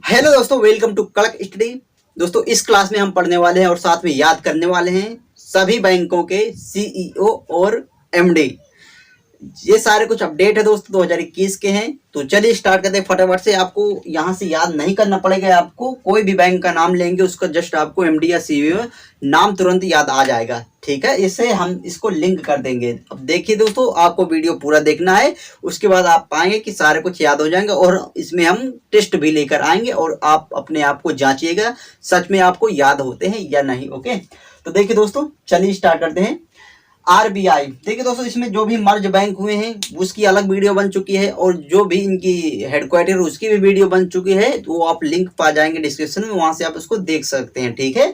Hello दोस्तों, welcome to कड़क study. दोस्तों, इस क्लास में हम पढ़ने वाले हैं और साथ में याद करने वाले हैं सभी बैंकों के सीईओ और एमडी। ये सारे कुछ अपडेट है दोस्तों 2021 के हैं। तो चलिए स्टार्ट करते हैं फटाफट से। आपको यहाँ से याद नहीं करना पड़ेगा, आपको कोई भी बैंक का नाम लेंगे उसका जस्ट आपको एमडी या सीईओ नाम तुरंत याद आ जाएगा। ठीक है, इससे हम इसको लिंक कर देंगे। अब देखिए दोस्तों, आपको वीडियो पूरा देखना है, उसके बाद आप पाएंगे कि सारे कुछ याद हो जाएंगे और इसमें हम टेस्ट भी लेकर आएंगे और आप अपने आप को जांचिएगा सच में आपको याद होते हैं या नहीं। ओके, तो देखिए दोस्तों, चलिए स्टार्ट करते हैं। आरबीआई, देखिए दोस्तों, इसमें जो भी मर्ज बैंक हुए हैं उसकी अलग वीडियो बन चुकी है और जो भी इनकी हेडक्वार्टर उसकी भी वीडियो बन चुकी है। तो वो आप लिंक पा जाएंगे डिस्क्रिप्शन में, वहां से आप उसको देख सकते हैं। ठीक है,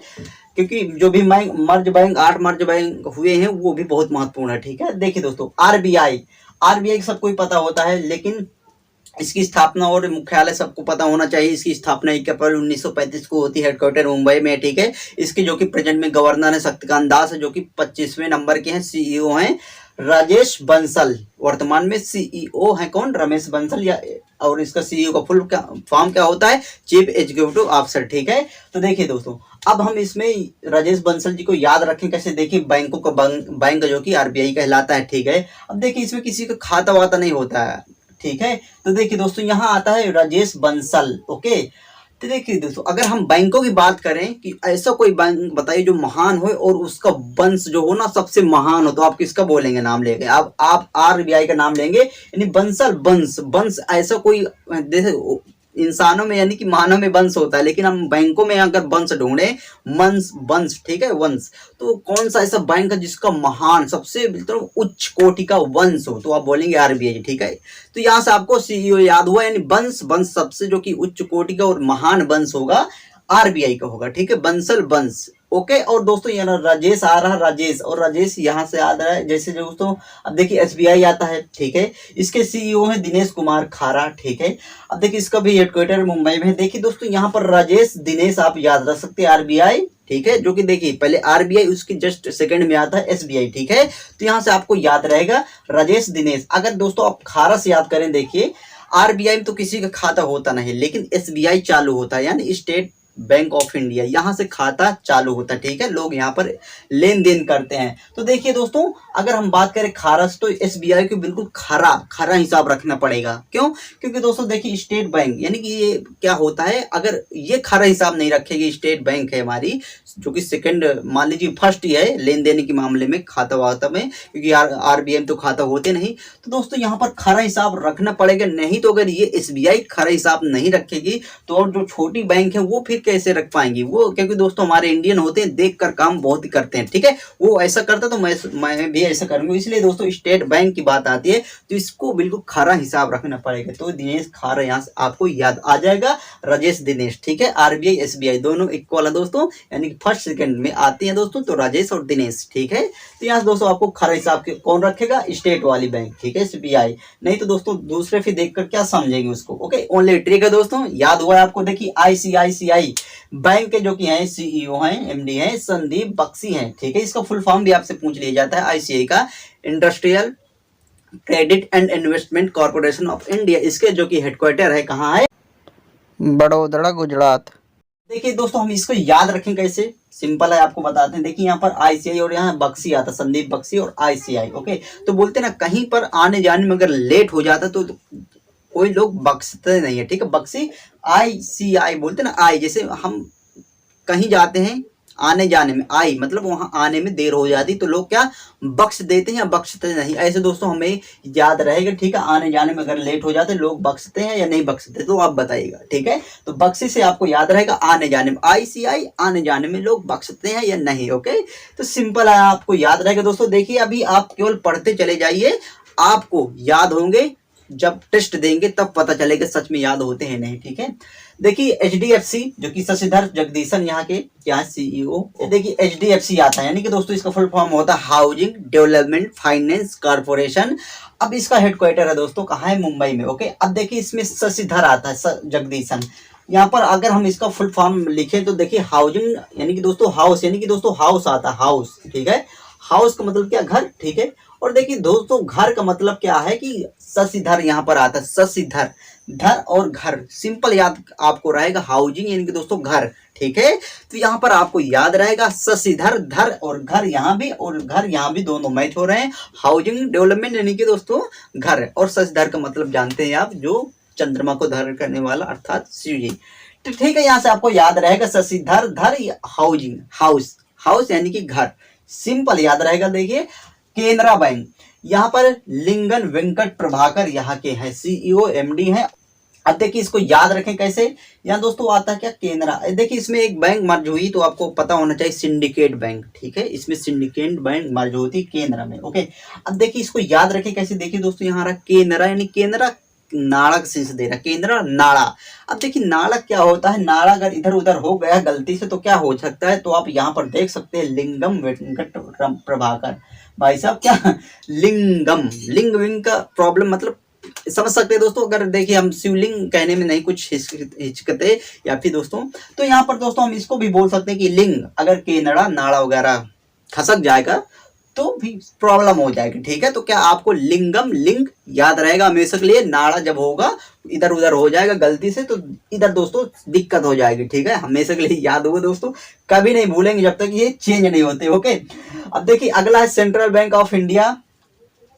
क्योंकि जो भी मर्ज बैंक 8 मर्ज बैंक हुए हैं वो भी बहुत महत्वपूर्ण है। ठीक है, देखिए दोस्तों, आरबीआई आरबीआई सबको ही पता होता है, लेकिन इसकी स्थापना और मुख्यालय सबको पता होना चाहिए। इसकी स्थापना 1 अप्रैल 1935 को होती है, हेडक्वार्टर मुंबई में। ठीक है, इसके जो कि प्रेजेंट में गवर्नर है शक्तिकांत दास है, जो कि 25वें नंबर के हैं। सीईओ हैं राजेश बंसल। वर्तमान में सीईओ है कौन? रमेश बंसल। या और इसका सीईओ का फुल फॉर्म क्या होता है? Chief executive officer. ठीक है, तो देखिए दोस्तों, अब हम इसमें राजेश बंसल जी को याद रखें कैसे। देखिए, बैंकों का बैंक जो कि आरबीआई कहलाता है। ठीक है, अब देखिए इसमें किसी का खाता वाता नहीं होता है। ठीक है, तो देखिए दोस्तों, यहाँ आता है राजेश बंसल। ओके, तो देखिए दोस्तों, अगर हम बैंकों की बात करें कि ऐसा कोई बैंक बताइए जो महान हो और उसका वंश जो हो ना सबसे महान हो, तो आप किसका बोलेंगे नाम लेंगे? आप आरबीआई का नाम लेंगे, यानी बंसल वंश। वंश ऐसा कोई इंसानों में यानी कि मानव में वंश होता है, लेकिन हम बैंकों में अगर वंश ढूंढे, वंश वंश, ठीक है, वंश, तो कौन सा ऐसा बैंक है जिसका महान सबसे मतलब उच्च कोटि का वंश हो? तो आप बोलेंगे आरबीआई। ठीक है, तो यहाँ से आपको सीईओ याद हुआ, यानी वंश वंश सबसे जो कि उच्च कोटि का और महान वंश होगा आरबीआई का होगा। ठीक है, बंसल वंश। ओके, और दोस्तों यहाँ राजेश आ रहा है, राजेश, और राजेश यहाँ से आ रहा है जैसे दोस्तों। अब देखिए एसबीआई आता है। ठीक है, इसके सीईओ हैं दिनेश कुमार खारा। ठीक है, अब देखिए इसका भी हेडक्वार्टर मुंबई में है। देखिए दोस्तों, यहाँ पर राजेश दिनेश आप याद रख सकते हैं, आरबीआई। ठीक है, जो कि देखिए पहले आरबीआई उसकी जस्ट सेकंड में आता है एसबीआई। ठीक है, तो यहाँ से आपको याद रहेगा राजेश दिनेश। अगर दोस्तों आप खारा से याद करें, देखिए आरबीआई में तो किसी का खाता होता नहीं, लेकिन एसबीआई चालू होता है, यानी स्टेट बैंक ऑफ इंडिया, यहां से खाता चालू होता है। ठीक है, लोग यहां पर लेन देन करते हैं। तो देखिए दोस्तों, अगर हम बात करें खारस, तो एसबीआई को बिल्कुल खरा खरा हिसाब रखना पड़ेगा। क्यों? क्योंकि दोस्तों देखिए स्टेट बैंक यानी कि ये क्या होता है, अगर ये खरा हिसाब नहीं रखेगी, स्टेट बैंक है हमारी जो कि सेकंड मान लीजिए फर्स्ट ही है लेन देन के मामले में, खाता वाता में, क्योंकि आरबीआई में तो खाता होते नहीं। तो दोस्तों यहाँ पर खरा हिसाब रखना पड़ेगा, नहीं तो अगर ये एसबीआई खरा हिसाब नहीं रखेगी तो और जो छोटी बैंक है वो फिर कैसे रख पाएंगी वो? क्योंकि दोस्तों हमारे इंडियन होते हैं, देख कर काम बहुत ही करते हैं। ठीक है, वो ऐसा करता तो मैं भी ऐसा करूंगा। इसलिए दोस्तों स्टेट बैंक की बात आती है तो इसको बिल्कुल खरा हिसाब रखना पड़ेगा। तो दिनेश खारा यहाँ से आपको याद आ जाएगा, राजेश दिनेश। ठीक है, आरबीआई एसबीआई दोनों इक्वल है दोस्तों, यानी कि फर्स्ट सेकंड में आती है दोस्तों, तो राजेश और दिनेश। ठीक है, तो यहाँ दोस्तों आपको खरा हिसाब के कौन रखेगा? स्टेट वाली बैंक। ठीक है, एसबीआई। नहीं तो दोस्तों दूसरे फिर देखकर क्या समझेंगे उसको। ओके, ओनली ट्रिक है दोस्तों, याद हुआ है आपको। देखिए आईसीआईसीआई बैंक के जो कि हैं सीईओ हैं, एमडी हैं, संदीप बख्शी हैं। ठीक है, इसका फुल फॉर्म भी आपसे पूछ लिया जाता है, आईसीआई का industrial credit and investment corporation of India. इसके जो कि हेडक्वार्टर है कहाँ है? बड़ोदरा, गुजरात। देखिए दोस्तों, हम इसको याद रखें कैसे, सिंपल है, आपको बताते हैं। देखिए यहाँ पर आईसीआई और यहाँ बख्शी आता, संदीप बख्शी और आईसीआई। ओके, तो बोलते ना कहीं पर आने जाने में अगर लेट हो जाता तो कोई लोग बख्शते नहीं है। ठीक है, बख्शी आईसीआई बोलते ना, आई जैसे हम कहीं जाते हैं आने जाने में, आई मतलब वहां आने में देर हो जाती तो लोग क्या बख्श देते हैं या बख्शते नहीं। ऐसे दोस्तों हमें याद रहेगा। ठीक है, आने जाने में अगर लेट हो जाते लोग बख्शते हैं या नहीं बख्शते, तो आप बताइएगा। ठीक है, तो बख्शी से आपको याद रहेगा आने जाने में, आईसीआई आने जाने में लोग बख्शते हैं या नहीं। ओके, तो सिंपल है, आपको याद रहेगा दोस्तों। देखिए अभी आप केवल पढ़ते चले जाइए, आपको याद होंगे, जब टेस्ट देंगे तब पता चलेगा सच में याद होते हैं नहीं। ठीक है, देखिए एचडीएफसी जो कि शशिधर जगदीशन यहाँ के क्या सीईओ। देखिए एचडीएफसी आता है, यानी कि दोस्तों इसका फुल फॉर्म होता है हाउसिंग डेवलपमेंट फाइनेंस कॉर्पोरेशन। अब इसका हेडक्वार्टर है दोस्तों कहाँ है? मुंबई में। ओके, अब देखिए इसमें शशिधर आता है, जगदीशन। यहाँ पर अगर हम इसका फुल फॉर्म लिखे तो देखिए हाउसिंग यानी कि दोस्तों हाउस, यानी कि दोस्तों हाउस आता है, हाउस। ठीक है, हाउस का मतलब क्या? घर। ठीक है, और देखिए दोस्तों घर का मतलब क्या है कि शशिधर यहाँ पर आता है, शशिधर, धर और घर, सिंपल याद आपको रहेगा, हाउसिंग यानी कि दोस्तों घर, ठीक है। तो यहाँ पर आपको याद रहेगा शशिधर, धर और घर यहाँ भी और घर यहाँ भी दोनों मैच हो रहे हैं। हाउसिंग डेवलपमेंट यानी कि दोस्तों घर, और शशिधर का मतलब जानते हैं आप, जो चंद्रमा को धारण करने वाला अर्थात शिव जी। तो ठीक है, यहाँ से आपको याद रहेगा शशिधर, धर, हाउसिंग, हाउस, हाउस यानी कि घर, सिंपल याद रहेगा। देखिए केनरा बैंक, यहाँ पर लिंगन वेंकट प्रभाकर यहाँ के हैं, सीईओ एमडी हैं। अब देखिए इसको याद रखें कैसे, यहाँ दोस्तों आता है क्या, केनरा। देखिए इसमें एक बैंक मर्ज हुई तो आपको पता होना चाहिए, सिंडिकेट बैंक, ठीक है, इसमें सिंडिकेट बैंक मर्ज होती है केनरा में, ओके। अब देखिए इसको याद रखें कैसे, देखिए दोस्तों यहाँ रहा केनरा यानी केनरा, नाड़ा का सेंस दे रहा, केंद्र नाड़ा। अब देखिए नाड़ा क्या होता है, नाड़ा अगर इधर उधर हो गया गलती से तो क्या हो सकता है, तो आप यहाँ पर देख सकते हैं लिंगम वेंकट प्रभाकर, भाई साहब क्या लिंगम, लिंग विंग का प्रॉब्लम मतलब समझ सकते हैं दोस्तों। अगर देखिए हम शिवलिंग कहने में नहीं कुछ हिचकते या फिर दोस्तों, तो यहाँ पर दोस्तों हम इसको भी बोल सकते हैं कि लिंग, अगर केनड़ा नाड़ा वगैरह खसक जाएगा तो भी प्रॉब्लम हो जाएगी, ठीक है। तो क्या आपको लिंगम, लिंग याद रहेगा हमेशा के लिए, नाड़ा जब होगा इधर उधर हो जाएगा गलती से तो इधर दोस्तों दिक्कत हो जाएगी, ठीक है, हमेशा के लिए याद होगा दोस्तों, कभी नहीं भूलेंगे जब तक ये चेंज नहीं होते, ओके। अब देखिए अगला है सेंट्रल बैंक ऑफ इंडिया,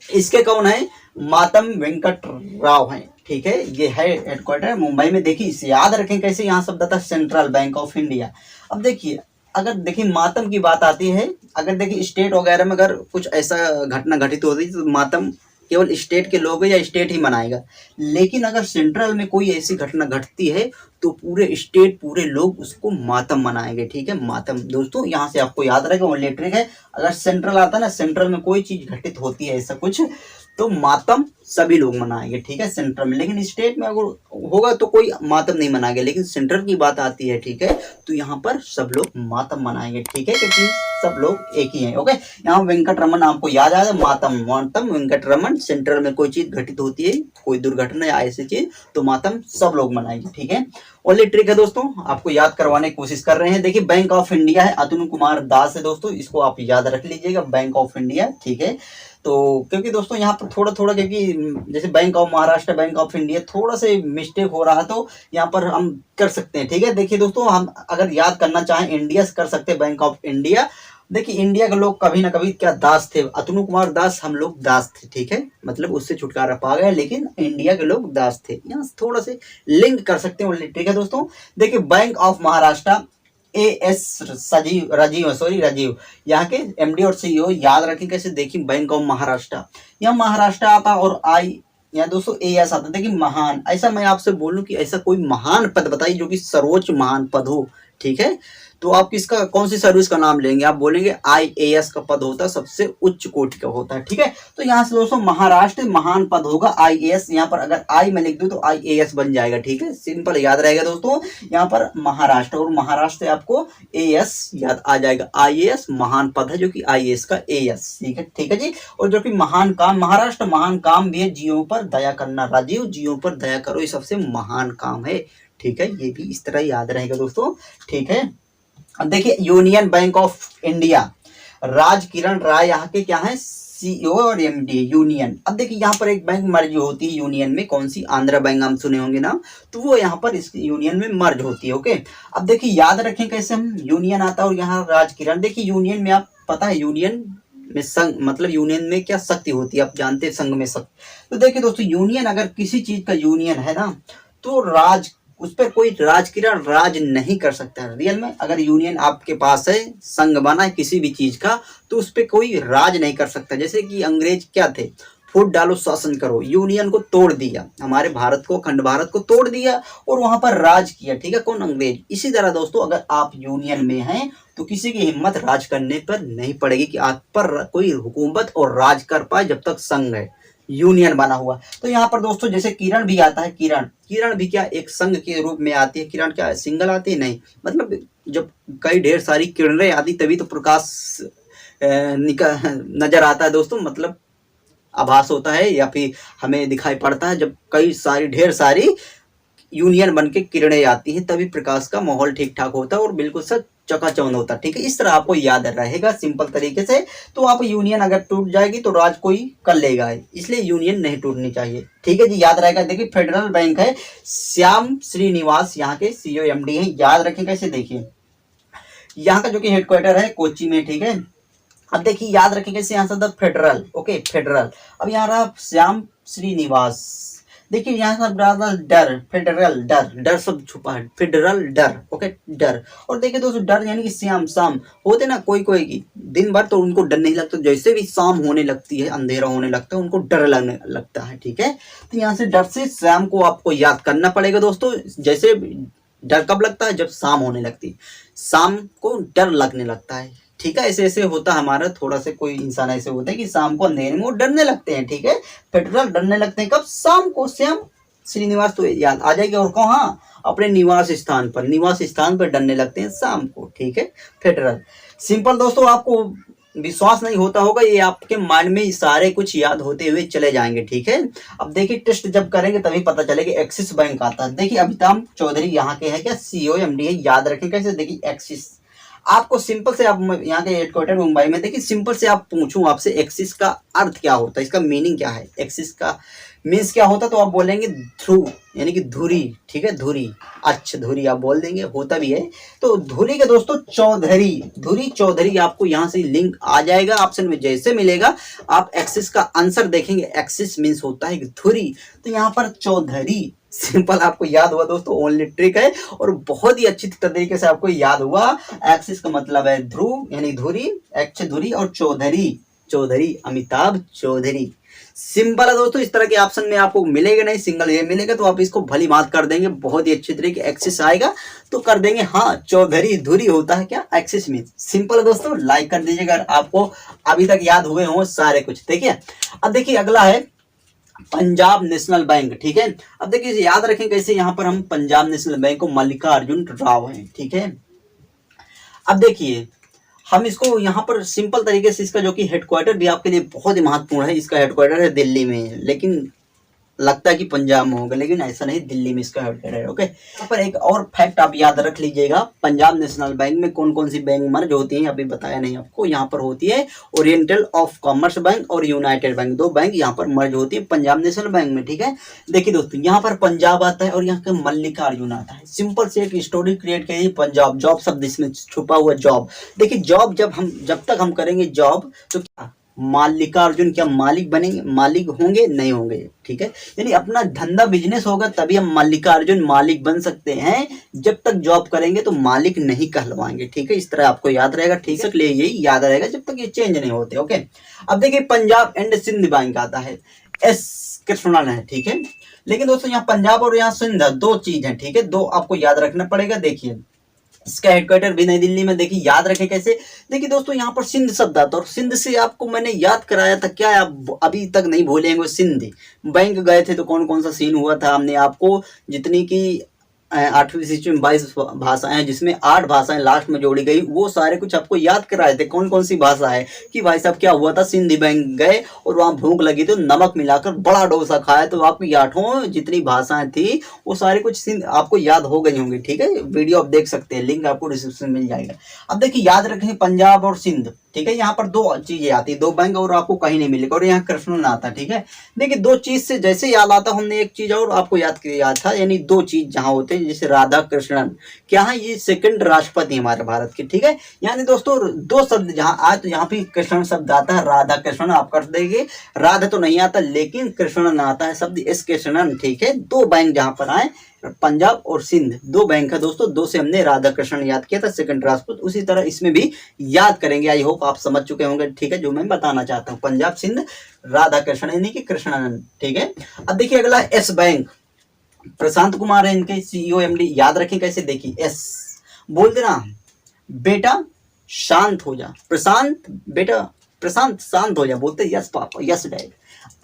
इसके कौन है, मातम वेंकट राव है, ठीक है, ये है हेडक्वार्टर मुंबई में। देखिए इसे याद रखें कैसे, यहाँ शब्द था सेंट्रल बैंक ऑफ इंडिया। अब देखिए अगर देखिए मातम की बात आती है, अगर देखिए स्टेट वगैरह में अगर कुछ ऐसा घटना घटित होती है तो मातम केवल स्टेट के लोग या स्टेट ही मनाएगा, लेकिन अगर सेंट्रल में कोई ऐसी घटना घटती है तो पूरे स्टेट पूरे लोग उसको मातम मनाएंगे, ठीक है, मातम। दोस्तों यहाँ से आपको याद रहेगा, वो लेटरिक है, अगर सेंट्रल आता है ना, सेंट्रल में कोई चीज घटित होती है ऐसा कुछ तो मातम सभी लोग मनाएंगे, ठीक है, सेंट्रल में। लेकिन स्टेट में अगर होगा तो कोई मातम नहीं मनाएंगे, लेकिन सेंट्रल की बात आती है, ठीक है, तो यहाँ पर सब लोग मातम मनाएंगे, ठीक है, क्योंकि सब लोग एक ही हैं, ओके। यहाँ वेंकट रमन आपको याद आया, मातम, मातम वेंकट रमन, सेंट्रल में कोई चीज घटित होती है, कोई दुर्घटना या ऐसी चीज तो मातम सब लोग मनाएंगे, ठीक है। ओनली ट्रिक है दोस्तों, आपको याद करवाने की कोशिश कर रहे हैं। देखिए बैंक ऑफ इंडिया है, अतुल कुमार दास है दोस्तों, इसको आप याद रख लीजिएगा, बैंक ऑफ इंडिया, ठीक है। तो क्योंकि दोस्तों यहाँ पर थोड़ा थोड़ा, क्योंकि जैसे bank of Maharashtra, bank of India थोड़ा से मिस्टेक हो रहा है तो यहाँ पर हम कर सकते हैं, ठीक है। देखिए दोस्तों हम अगर याद करना चाहें इंडिया से कर सकते हैं, बैंक ऑफ इंडिया। देखिए इंडिया के लोग कभी ना कभी क्या दास थे, अतुल कुमार दास, हम लोग दास थे, ठीक है, मतलब उससे छुटकारा पा गए, लेकिन इंडिया के लोग दास थे, यहाँ थोड़ा से लिंक कर सकते हैं, ठीक है दोस्तों। देखिए बैंक ऑफ महाराष्ट्र, एएस सजीव, राजीव यहाँ के एमडी और सीईओ याद रखें कैसे, देखिए बैंक ऑफ महाराष्ट्र, यहाँ महाराष्ट्र आता और आई, यहाँ दोस्तों एएस आता। देखिए महान, ऐसा मैं आपसे बोलूं कि ऐसा कोई महान पद बताइए जो कि सर्वोच्च महान पद हो, ठीक है, तो आप किसका, कौन सी सर्विस का नाम लेंगे, आप बोलेंगे आईएएस का पद होता है, सबसे उच्च कोटि का होता है, ठीक है। तो यहाँ से दोस्तों महाराष्ट्र महान पद होगा आईएएस, यहाँ पर अगर आई में लिख दूं तो आईएएस बन जाएगा, ठीक है, सिंपल याद रहेगा दोस्तों। यहाँ पर महाराष्ट्र और महाराष्ट्र से आपको एएस याद आ जाएगा, आईएएस महान पद है जो कि आईएएस का एएस, ठीक है जी। और जो कि महान काम, महाराष्ट्र महान काम भी है, जीवों पर दया करना, राजीव जीवों पर दया करो, ये सबसे महान काम है, ठीक है, ये भी इस तरह याद रहेगा दोस्तों, ठीक है। अब देखिए यूनियन बैंक ऑफ इंडिया, राज किरण राय यहाँ के क्या है, सीईओ और एमडी यूनियन। अब देखिए यहाँ पर एक बैंक मर्ज होती है यूनियन में, कौन सी, आंध्रा बैंक हम सुने होंगे ना, तो वो यहाँ पर इस यूनियन में मर्ज होती है, ओके। अब देखिए याद रखें कैसे, हम यूनियन आता है और यहाँ राज किरण। देखिए यूनियन में आप पता है, यूनियन में संघ, मतलब यूनियन में क्या शक्ति होती है, आप जानते हैं संघ में शक्ति। तो देखिए दोस्तों यूनियन, अगर किसी चीज का यूनियन है ना तो राज, उस पर कोई राजकिरण राज नहीं कर सकता है रियल में। अगर यूनियन आपके पास है, संघ बना है किसी भी चीज का, तो उस पर कोई राज नहीं कर सकता। जैसे कि अंग्रेज क्या थे, फूट डालो शासन करो, यूनियन को तोड़ दिया, हमारे भारत को, अखंड भारत को तोड़ दिया और वहां पर राज किया, ठीक है, कौन, अंग्रेज। इसी तरह दोस्तों अगर आप यूनियन में हैं तो किसी की हिम्मत राज करने पर नहीं पड़ेगी कि आप पर कोई हुकूमत और राज कर पाए जब तक संघ है, यूनियन बना हुआ। तो यहाँ पर दोस्तों जैसे किरण भी आता है, किरण भी क्या एक संघ के रूप में आती है, किरण क्या सिंगल आती है, नहीं, मतलब जब कई ढेर सारी किरणें आती तभी तो प्रकाश नजर आता है दोस्तों, मतलब आभास होता है या फिर हमें दिखाई पड़ता है, जब कई सारी ढेर सारी यूनियन बन के किरणें आती हैं, तभी प्रकाश का माहौल ठीक ठाक होता है और बिल्कुल सा चकाचौंध होता है। ठीक है, इस तरह आपको याद रहेगा सिंपल तरीके से। तो आप यूनियन अगर टूट जाएगी तो राज कोई कर लेगा, इसलिए यूनियन नहीं टूटनी चाहिए। ठीक है जी, याद रहेगा। देखिए फेडरल बैंक है, श्याम श्रीनिवास यहाँ के सीईओ एमडी हैं, याद रखें कैसे। देखिए यहाँ का जो कि हेडक्वार्टर है कोची में। ठीक है, अब देखिए याद रखें कैसे, यहाँ से फेडरल, ओके फेडरल। अब यहाँ रहा श्याम श्रीनिवास, देखिए यहाँ सब ज्यादा डर, फेडरल डर, डर सब छुपा है, फेडरल डर, ओके डर। और देखिए दोस्तों डर यानी कि श्याम शाम होते ना कोई कोई की दिन भर तो उनको डर नहीं लगता, जैसे भी शाम होने लगती है, अंधेरा होने लगता है, उनको डर लगने लगता है। ठीक है, तो यहाँ से डर से श्याम को आपको याद करना पड़ेगा दोस्तों। जैसे डर कब लगता है, जब शाम होने लगती है, शाम को डर लगने लगता है। ठीक है, ऐसे ऐसे होता है हमारा, थोड़ा से कोई इंसान ऐसे होता है कि शाम को अंधेरे में वो डरने लगते हैं। ठीक है, फेडरल डरने लगते हैं कब, शाम को। श्याम श्रीनिवास तो याद आ जाएगा, और कहाँ, अपने निवास स्थान पर डरने लगते हैं शाम को। ठीक है, फेडरल सिंपल। दोस्तों आपको विश्वास नहीं होता होगा, ये आपके माइंड में सारे कुछ याद होते हुए चले जाएंगे। ठीक है, अब देखिए टेस्ट जब करेंगे तभी पता चलेगा। एक्सिस बैंक आता है, देखिए अमिताभ चौधरी यहाँ के है क्या, सीईओ एमडी है, याद रखें कैसे। देखिए एक्सिस, आपको सिंपल से, आप यहाँ के हेडक्वार्टर मुंबई में, देखिए सिंपल से आप पूछूं आपसे एक्सिस का अर्थ क्या होता है, इसका मीनिंग क्या है, एक्सिस का मीन्स क्या होता, तो आप बोलेंगे ध्रुव यानी कि धुरी। ठीक है, धुरी, अच्छा धुरी आप बोल देंगे, होता भी है। तो धुरी के दोस्तों चौधरी, धुरी चौधरी, आपको यहाँ से लिंक आ जाएगा ऑप्शन में, जैसे मिलेगा आप एक्सिस का आंसर देखेंगे, एक्सिस मीन्स होता है धुरी, तो यहाँ पर चौधरी। सिंपल आपको याद हुआ दोस्तों, ओनली ट्रिक है और बहुत ही अच्छी तरीके से आपको याद हुआ। एक्सिस का मतलब है ध्रुव यानी धुरी, एक्स धुरी, और चौधरी, चौधरी अमिताभ चौधरी। सिंपल है दोस्तों, इस तरह के ऑप्शन में आपको मिलेगा नहीं, सिंगल ये मिलेगा तो आप इसको भली बात कर देंगे, बहुत ही अच्छी तरीके एक्सिस आएगा तो कर देंगे। हाँ, चौधरी धुरी होता है क्या, एक्सिस मीन। सिंपल है दोस्तों, लाइक कर दीजिएगा अगर आपको अभी तक याद हुए हों सारे कुछ। देखिए अब देखिए अगला है पंजाब नेशनल बैंक। ठीक है, अब देखिए याद रखें कैसे, यहाँ पर हम पंजाब नेशनल बैंक को मल्लिकार्जुन राव हैं। ठीक है, अब देखिए हम इसको यहाँ पर सिंपल तरीके से, इसका जो कि हेडक्वार्टर भी आपके लिए बहुत ही महत्वपूर्ण है, इसका हेडक्वार्टर है दिल्ली में, लेकिन लगता है कि पंजाब में होगा, लेकिन ऐसा नहीं, दिल्ली में इसका हेडक्वार्टर है। ओके, यहाँ पर एक और फैक्ट आप याद रख लीजिएगा, पंजाब नेशनल बैंक में कौन कौन सी बैंक मर्ज होती हैं, अभी बताया नहीं आपको। यहाँ पर होती है ओरिएंटल ऑफ कॉमर्स बैंक और यूनाइटेड बैंक, दो बैंक यहाँ पर मर्ज होती है पंजाब नेशनल बैंक में। ठीक है, देखिए दोस्तों यहाँ पर पंजाब आता है और यहाँ के मल्लिकार्जुन आता है। सिंपल से एक स्टोरी क्रिएट करिए, पंजाब, जॉब शब्द इसमें छुपा हुआ, जॉब। देखिए जॉब जब तक हम करेंगे जॉब तो क्या मल्लिकार्जुन क्या मालिक बनेंगे, मालिक होंगे नहीं होंगे। ठीक है, यानी अपना धंधा बिजनेस होगा तभी हम मल्लिकार्जुन मालिक बन सकते हैं, जब तक जॉब करेंगे तो मालिक नहीं कहलवाएंगे। ठीक है, इस तरह आपको याद रहेगा। ठीक है, इसलिए यही याद रहेगा जब तक ये चेंज नहीं होते। ओके, अब देखिए पंजाब एंड सिंध बैंक आता है, एस कृष्णन है। ठीक है, लेकिन दोस्तों यहाँ पंजाब और यहाँ सिंध दो चीज है। ठीक है, दो आपको याद रखना पड़ेगा। देखिए इसका हेडक्वार्टर भी नई दिल्ली में, देखिए याद रखें कैसे। देखिए दोस्तों यहाँ पर सिंध शब्द आता है और सिंध से आपको मैंने याद कराया था क्या, आप अभी तक नहीं भूलेंगे। सिंध बैंक गए थे तो कौन कौन सा सीन हुआ था, हमने आपको जितनी की 8वीं शिक्षण में 22 भाषाएं हैं, जिसमें 8 भाषाएं लास्ट में जोड़ी गई, वो सारे कुछ आपको याद कराए थे। कौन कौन सी भाषा है कि भाई साहब क्या हुआ था, सिंधी बैंक गए और वहां भूख लगी तो नमक मिलाकर बड़ा डोसा खाया, तो आपकी 8 जितनी भाषाएं थी वो सारे कुछ सिंध आपको याद हो गई होंगी। ठीक है, वीडियो आप देख सकते हैं, लिंक आपको डिस्क्रिप्शन में मिल जाएगा। अब देखिए याद रखें पंजाब और सिंध। ठीक है, यहाँ पर दो चीजें आती है, दो बैंक और आपको कहीं नहीं मिलेगा, और यहाँ कृष्णन आता है। ठीक है, देखिए दो चीज से जैसे याद आता, हमने एक चीज और आपको याद था, यानी दो चीज जहाँ होते हैं, जैसे राधा कृष्णन क्या है, ये सेकंड राष्ट्रपति हमारे भारत के। ठीक है, यानी दोस्तों दो शब्द जहाँ आए तो यहाँ पे कृष्णन शब्द आता है, राधा कृष्णन आप कर देंगे, राधा तो नहीं आता लेकिन कृष्णन आता है शब्द, एस कृष्णन। ठीक है, दो बैंक जहाँ पर आए, पंजाब और सिंध दो बैंक है दोस्तों, दो से हमने राधा कृष्णन याद किया था, सेकंड राष्ट्रपति, उसी तरह इसमें भी याद करेंगे। आई होप आप समझ चुके होंगे। ठीक है, जो मैं बताना चाहता हूँ, पंजाब सिंध राधा कृष्णन यानी कि कृष्णानंद। ठीक है, अब देखिए अगला एस बैंक, प्रशांत कुमार है इनके सीईओ एमडी, याद रखें कैसे। देखिए एस बोल देना बेटा शांत हो जा, प्रशांत बेटा प्रशांत शांत हो जा, बोलते यस पापा, यस डैड।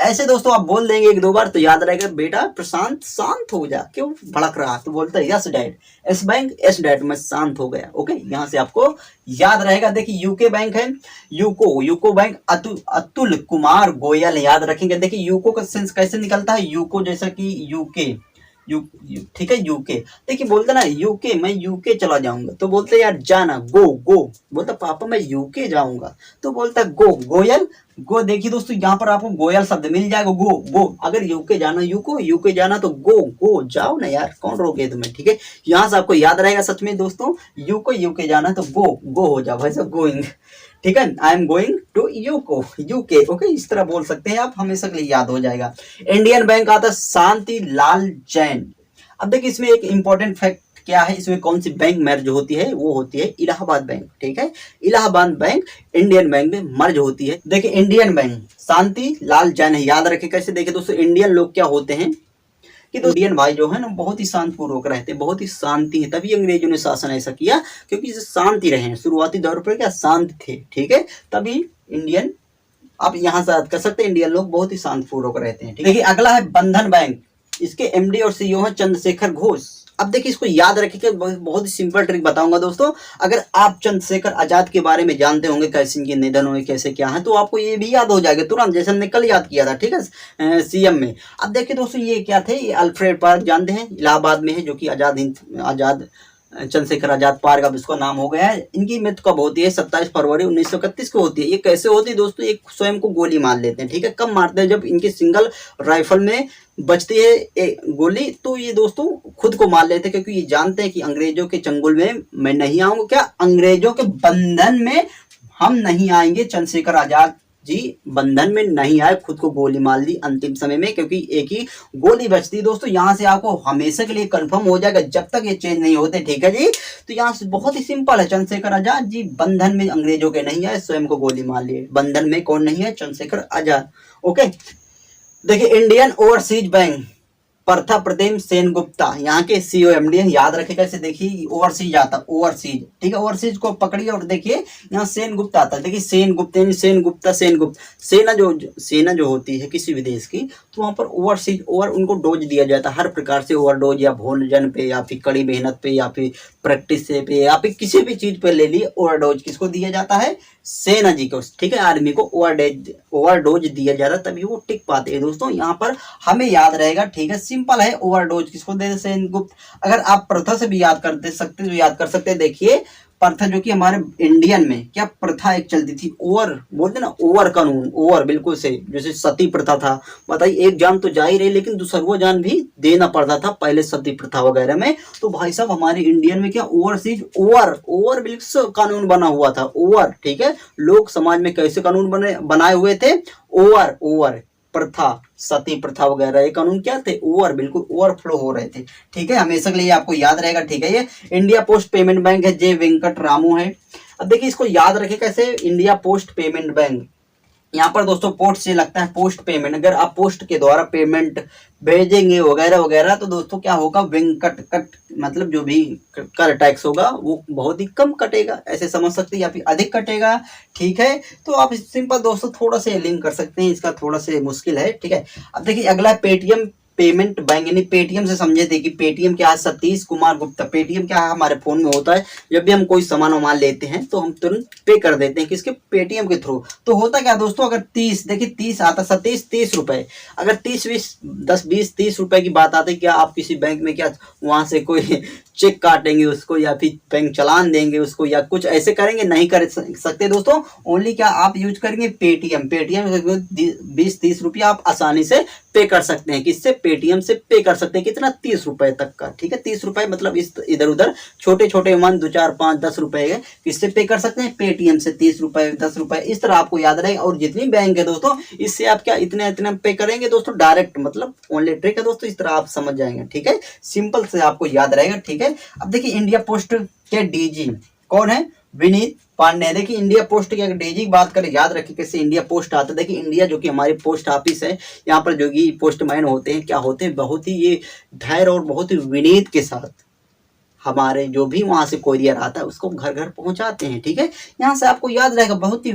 ऐसे दोस्तों आप बोल देंगे एक दो बार तो याद रहेगा, बेटा प्रशांत शांत हो जा, क्यों भड़क रहा, तो बोलता है yes dad, S bank S dad, मैं शांत हो गया। ओके, यहाँ से आपको याद रहेगा। देखिए यूके बैंक है, यूको बैंक, अतुल कुमार गोयल, याद रखेंगे। देखिए यूको का सेंस कैसे निकलता है, यूको जैसा कि यूके, ठीक है यूके। देखिए बोलते ना यूके, मैं यूके चला जाऊंगा, तो बोलते यार जाना, गो गो। बोलता पापा मैं यूके जाऊंगा, तो बोलता गो गोयल गो। देखिए दोस्तों यहाँ पर आपको गोयल शब्द मिल जाएगा, गो गो। अगर यूके जाना, यूके जाना तो गो गो, जाओ ना यार, कौन रोके तुम्हें। ठीक है, यहाँ से आपको याद रहेगा सच में दोस्तों, यूके जाना तो गो गो हो जाओ भाई साहब, गोइंग। ठीक है, I am going to UK. Okay, इस तरह बोल सकते हैं आप, हमेशा के लिए याद हो जाएगा। इंडियन बैंक आता शांति लाल जैन। अब देखिए इसमें एक इंपॉर्टेंट फैक्ट क्या है, इसमें कौन सी बैंक मर्ज होती है, वो होती है इलाहाबाद बैंक। ठीक है, इलाहाबाद बैंक इंडियन बैंक में मर्ज होती है। देखिए इंडियन बैंक शांति लाल जैन है, याद रखे कैसे। देखिए दोस्तों इंडियन लोग क्या होते हैं कि तो इंडियन भाई जो है ना बहुत ही शांतिपूर्वक रहते हैं, बहुत ही शांति है, तभी अंग्रेजों ने शासन ऐसा किया क्योंकि शांति रहे, शुरुआती दौर पर क्या शांत थे। ठीक है, तभी इंडियन, आप यहाँ से याद कर सकते हैं, इंडियन लोग बहुत ही शांतिपूर्वक रहते हैं। देखिए अगला है बंधन बैंक, इसके एमडी और सीईओ है चंद्रशेखर घोष। अब देखिए इसको याद रखिए, बहुत ही सिंपल ट्रिक बताऊंगा दोस्तों। अगर आप चंद्रशेखर आजाद के बारे में जानते होंगे, कैसे इनके निधन हुए, कैसे क्या है, तो आपको ये भी याद हो जाएगा तुरंत, जैसे हमने कल याद किया था। ठीक है, सीएम में। अब देखिए दोस्तों ये क्या थे, ये अल्फ्रेड पार्क जानते हैं, इलाहाबाद में है, जो कि आजाद चंद्रशेखर आजाद पार्क अब इसका नाम हो गया है। इनकी मृत्यु कब होती है, 27 फरवरी 1931 को होती है। ये कैसे होती है दोस्तों, एक स्वयं को गोली मार लेते हैं। ठीक है, कब मारते हैं, जब इनके सिंगल राइफल में बचती है एक गोली, तो ये दोस्तों खुद को मार लेते हैं, क्योंकि ये जानते हैं कि अंग्रेजों के चंगुल में मैं नहीं आऊंगा, क्या अंग्रेजों के बंधन में हम नहीं आएंगे। चंद्रशेखर आजाद जी बंधन में नहीं आए, खुद को गोली मार ली अंतिम समय में, क्योंकि एक ही गोली बचती है दोस्तों। यहाँ से आपको हमेशा के लिए कंफर्म हो जाएगा जब तक ये चेंज नहीं होते। ठीक है जी, तो यहाँ से बहुत ही सिंपल है, चंद्रशेखर आजाद जी बंधन में अंग्रेजों के नहीं आए, स्वयं को गोली मार लिए। बंधन में कौन नहीं है, चंद्रशेखर आजाद। ओके, देखिए इंडियन ओवरसीज बैंक प्रथा प्रतिम सेनगुप्ता, यहाँ के सीईओ एमडी है, याद रखे कैसे। देखिए ओवरसीज आता, ओवरसीज। ठीक है, ओवरसीज को पकड़िए और देखिए यहाँ सेनगुप्ता आता है। देखिए सेनगुप्ता सेना जो होती है किसी भी देश की, तो वहाँ पर ओवरसीज, उनको डोज दिया जाता है हर प्रकार से, ओवर डोज, या भोजन पे, या फिर कड़ी मेहनत पे, या फिर प्रैक्टिस पे, या फिर किसी भी चीज पे ले लिए ओवर डोज किसको दिया जाता है, सेना जी को। ठीक है, आर्मी को ओवर डोज दिया जाता है, तभी वो टिक पाते हैं दोस्तों। यहाँ पर हमें याद रहेगा। ठीक है, सिंपल है, ओवरडोज किसको दे सेनगुप्त। अगर आप प्रथा से भी याद कर दे सकते तो याद कर सकते हैं। देखिए प्रथा जो कि हमारे इंडियन में क्या प्रथा एक चलती थी, ओवर बोलते ना, ओवर कानून, ओवर बिल्कुल से, जैसे सती प्रथा था। बताइए एक जान तो जा ही रही, लेकिन दूसरा जान भी देना पड़ता था पहले सती प्रथा वगैरह में। तो भाई साहब हमारे इंडियन में क्या ओवरसीज ओवर बिल्कुल कानून बना हुआ था, ओवर। ठीक है, लोग समाज में कैसे कानून बनाए हुए थे, ओवर प्रथा, सती प्रथा वगैरह, ये कानून क्या थे, ओवर, बिल्कुल ओवरफ्लो हो रहे थे। ठीक है, हमेशा के लिए आपको याद रहेगा। ठीक है, ये इंडिया पोस्ट पेमेंट बैंक है, जे वेंकट रामू है। अब देखिए इसको याद रखे कैसे, इंडिया पोस्ट पेमेंट बैंक। यहाँ पर दोस्तों पोस्ट से लगता है पोस्ट पेमेंट, अगर आप पोस्ट के द्वारा पेमेंट भेजेंगे वगैरह वगैरह, तो दोस्तों क्या होगा, वेंकट कट, मतलब जो भी कर टैक्स होगा वो बहुत ही कम कटेगा, ऐसे समझ सकते हैं, या फिर अधिक कटेगा। ठीक है, तो आप सिंपल दोस्तों थोड़ा से लिंक कर सकते हैं, इसका थोड़ा से मुश्किल है। ठीक है, अब देखिए अगला है पेटीएम पेमेंट बैंक, यानी पेटीएम से समझे थे कि पेटीएम क्या है, सतीश कुमार गुप्ता। पेटीएम क्या है, हमारे फोन में होता है, जब भी हम कोई सामान वामान लेते हैं तो हम तुरंत पे कर देते हैं किसके, पेटीएम के थ्रू। तो होता क्या दोस्तों, अगर 30, देखिए 30 आता, सतीश 30 रुपए, अगर 10-20-30 रुपए की बात आती है, क्या आप किसी बैंक में क्या वहां से कोई चेक काटेंगे उसको, या फिर बैंक चलान देंगे उसको, या कुछ ऐसे करेंगे, नहीं कर सकते दोस्तों। ओनली क्या आप यूज करेंगे, पेटीएम 20-30 रुपया आप आसानी से पे कर सकते हैं, किससे, पेटीएम से पे कर सकते हैं। कितना, 30 रुपए तक का। ठीक है, 30 रुपए मतलब इस इधर उधर छोटे छोटे मान 2, 4, 5, 10 रुपए किससे पे कर सकते हैं, पेटीएम से। 30 रुपए, 10 रुपए, इस तरह आपको याद रहेगा। और जितनी बैंक है दोस्तों, इससे आप क्या इतने इतने पे करेंगे दोस्तों, डायरेक्ट, मतलब ओनली ट्रिक है दोस्तों, इस तरह आप समझ जाएंगे। ठीक है, सिंपल से आपको याद रहेगा। ठीक है, अब देखिए इंडिया पोस्ट के डीजी कौन है, विनीत पांडे। देखिए इंडिया पोस्ट की अगर डीजी की बात करें, याद रखिए कैसे इंडिया पोस्ट आता है। देखिए इंडिया जो कि हमारी पोस्ट ऑफिस है, यहाँ पर जो कि पोस्टमैन होते हैं, क्या होते हैं, बहुत ही ये धैर्य और बहुत ही विनीत के साथ हमारे जो भी वहां से कोरियर आता है उसको घर घर पहुंचाते हैं। ठीक है, यहाँ से आपको याद रहेगा, बहुत ही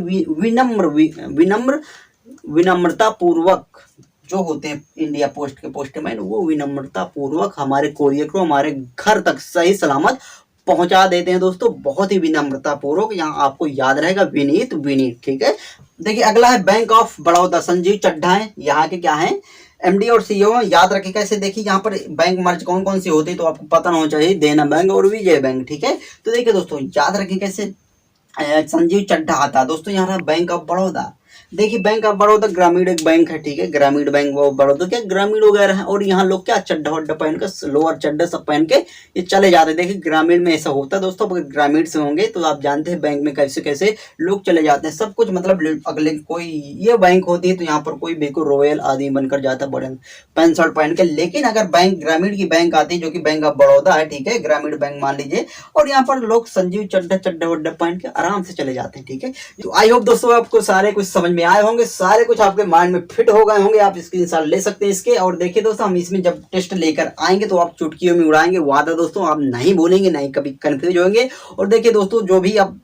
विनम्रता पूर्वक जो होते हैं इंडिया पोस्ट के पोस्टमैन, वो विनम्रता पूर्वक हमारे कोरियर को हमारे घर तक सही सलामत पहुंचा देते हैं दोस्तों, बहुत ही विनम्रता पूर्वक। यहाँ आपको याद रहेगा, विनीत। ठीक है, देखिए अगला है बैंक ऑफ बड़ौदा, संजीव चड्ढा है यहाँ के क्या है, एमडी और सीईओ याद रखें कैसे। देखिए यहाँ पर बैंक मर्ज कौन कौन सी होती है तो आपको पता होना चाहिए, देना बैंक और विजय बैंक, ठीक है। तो देखिए दोस्तों याद रखें कैसे। संजीव चड्ढा आता है दोस्तों, यहाँ रहा बैंक ऑफ बड़ौदा। देखिए बैंक ऑफ बड़ौदा ग्रामीण एक बैंक है, ठीक है, ग्रामीण बैंक ऑफ बड़ौदा क्या ग्रामीण वगैरह है। और यहाँ लोग क्या चड्ढा वड्ढा पहन के, लोअर चड्ढा सब पहन के ये चले जाते हैं। देखिए ग्रामीण में ऐसा होता है दोस्तों, अगर ग्रामीण से होंगे तो आप जानते हैं बैंक में कैसे कैसे लोग चले जाते हैं, सब कुछ मतलब अगले कोई ये बैंक होती है तो यहाँ पर कोई बिल्कुल रॉयल आदमी बनकर जाता है, बड़े पैंट शर्ट पहन के। लेकिन अगर बैंक ग्रामीण की बैंक आती है जो कि बैंक ऑफ बड़ौदा है, ठीक है, ग्रामीण बैंक मान लीजिए, और यहाँ पर लोग संजीव चड्ढा वड्ढा पहन के आराम से चले जाते हैं, ठीक है। तो आई होप दोस्तों आपको सारे कुछ समझ में आए होंगे, सारे कुछ आपके माइंड में फिट हो गए होंगे, आप स्क्रीनशॉट ले सकते हैं इसके। और देखिए दोस्तों हम इसमें जब टेस्ट लेकर आएंगे तो आप चुटकियों में उड़ाएंगे, वादा दोस्तों आप नहीं बोलेंगे, नहीं कभी कंफ्यूज होंगे। और देखिए दोस्तों जो भी आप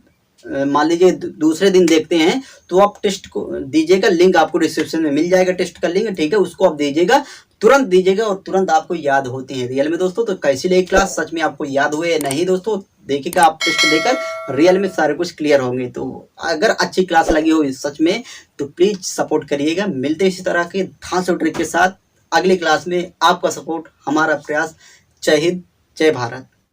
मान लीजिए दूसरे दिन देखते हैं तो आप टेस्ट को दीजिएगा, लिंक आपको डिस्क्रिप्शन में मिल जाएगा, टेस्ट का लिंक, ठीक है, उसको आप दीजिएगा, तुरंत दीजिएगा और तुरंत आपको याद होती है रियल में दोस्तों। तो कैसी लगी क्लास, सच में आपको याद हुए या नहीं दोस्तों, देखिएगा आप टेस्ट देकर रियल में सारे कुछ क्लियर होंगे। तो अगर अच्छी क्लास लगी हो सच में तो प्लीज सपोर्ट करिएगा। मिलते हैं इसी तरह के धांस और ट्रिक के साथ अगली क्लास में। आपका सपोर्ट हमारा प्रयास। जय हिंद, जय भारत।